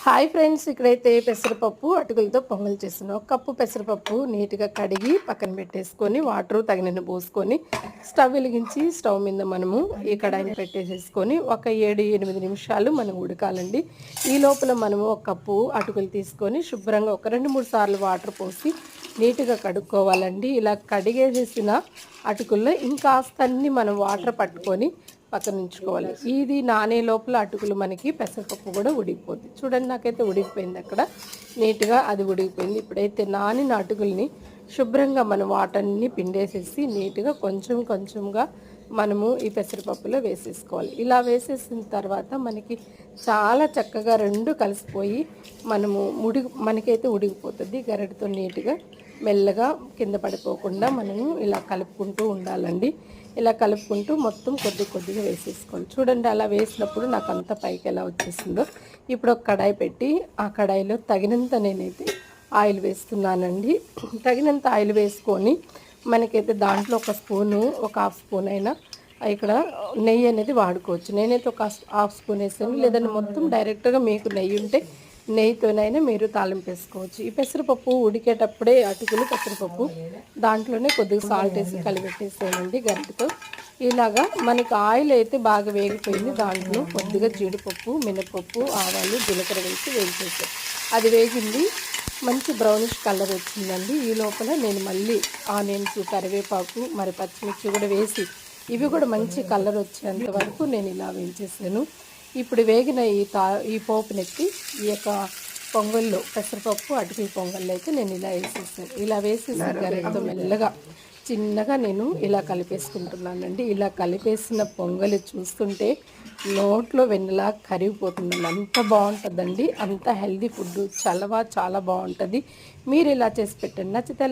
Hi friends, ఇక్కడైతే పెసరపప్పు అటుకులతో పొంగల్ చేస్తున్నాను. ఒక కప్పు పెసరపప్పు నీట్గా కడిగి పక్కన పెట్టేసుకొని వాటర్ తగినన్ని పోసుకొని స్టవ్ వెలిగించి స్టవ్ మీద మనము ఈ కడాయిని పెట్టేసేసుకొని ఒక 7-8 నిమిషాలు మనం ఉడకాలండి. ఈ లోపల మనము ఒక కప్పు అటుకులు తీసుకొని శుభ్రంగా ఒక 2-3 సార్లు వాటర్ పోసి నీట్గా కడుక్కోవాలండి. ఇలా కడిగేసేసిన అటుకుల్లో ఇంకాస్త అన్ని మనం వాటర్ పట్టుకొని పక్కన ఉంచుకోవాలి. ఇది నానే లోపల అటుకులు మనకి పెసరపప్పు కూడా ఉడికిపోద్ది. చూడండి, నాకైతే ఉడికిపోయింది. అక్కడ నీట్గా అది ఉడికిపోయింది. ఇప్పుడైతే నానిన అటుకుల్ని శుభ్రంగా మనం వాటర్ని పిండేసేసి నీట్గా కొంచెం కొంచెంగా మనము ఈ పెసరపప్పులో వేసేసుకోవాలి. ఇలా వేసేసిన తర్వాత మనకి చాలా చక్కగా రెండు కలిసిపోయి మనకైతే ఉడికిపోతుంది. గరిటతో నీట్గా మెల్లగా కింద పడిపోకుండా మనము ఇలా కలుపుకుంటూ ఉండాలండి. ఇలా కలుపుకుంటూ మొత్తం కొద్దిగా వేసేసుకోండి. చూడండి, అలా వేసినప్పుడు నాకు అంత పైకి ఎలా వచ్చేసిందో. ఇప్పుడు ఒక కడాయి పెట్టి ఆ కడాయిలో తగినంత నేనైతే ఆయిల్ వేస్తున్నానండి. తగినంత ఆయిల్ వేసుకొని మనకైతే దాంట్లో ఒక హాఫ్ స్పూన్ అయినా ఇక్కడ నెయ్యి అనేది వాడుకోవచ్చు. నేనైతే ఒక హాఫ్ స్పూన్ వేసాను. లేదంటే మొత్తం డైరెక్ట్గా మీకు నెయ్యి ఉంటే నెయ్యితోనైనా మీరు తాలింపు వేసుకోవచ్చు. ఈ పెసరపప్పు ఉడికేటప్పుడే అటుకులు పెసరపప్పు దాంట్లోనే కొద్దిగా సాల్ట్ వేసి కలిపెట్టేసేయండి గరిటతో. ఇలాగా మనకి ఆయిల్ అయితే బాగా వేగిపోయింది. దాంట్లో కొద్దిగా జీడిపప్పు, మినపప్పు, ఆవాలు, జీలకర్ర వేసి వేయించేసాను. అది వేగింది, మంచి బ్రౌనిష్ కలర్ వచ్చిందండి. ఈ లోపల నేను మళ్ళీ ఆనియన్స్, కరివేపాకు, మరి పచ్చిమిర్చి కూడా వేసి ఇవి కూడా మంచి కలర్ వచ్చేంత వరకు నేను ఇలా వేయించేసాను. ఇప్పుడు వేగిన ఈ పోపునెత్తి ఈ యొక్క పొంగల్లో పెసరపప్పు అటుకుల పొంగల్లో అయితే నేను ఇలా వేసేసాను. ఇలా వేసేసి గరిటతో మెల్లగా చిన్నగా నేను ఇలా కలిపేసుకుంటున్నానండి. ఇలా కలిపేసిన పొంగలి చూస్తుంటే నోట్లో వెన్నలా కరిగిపోతుంది. అంత బాగుంటుందండి. అంత హెల్దీ ఫుడ్, చాలా బాగుంటుంది. మీరు ఇలా చేసి పెట్టండి. నచ్చితే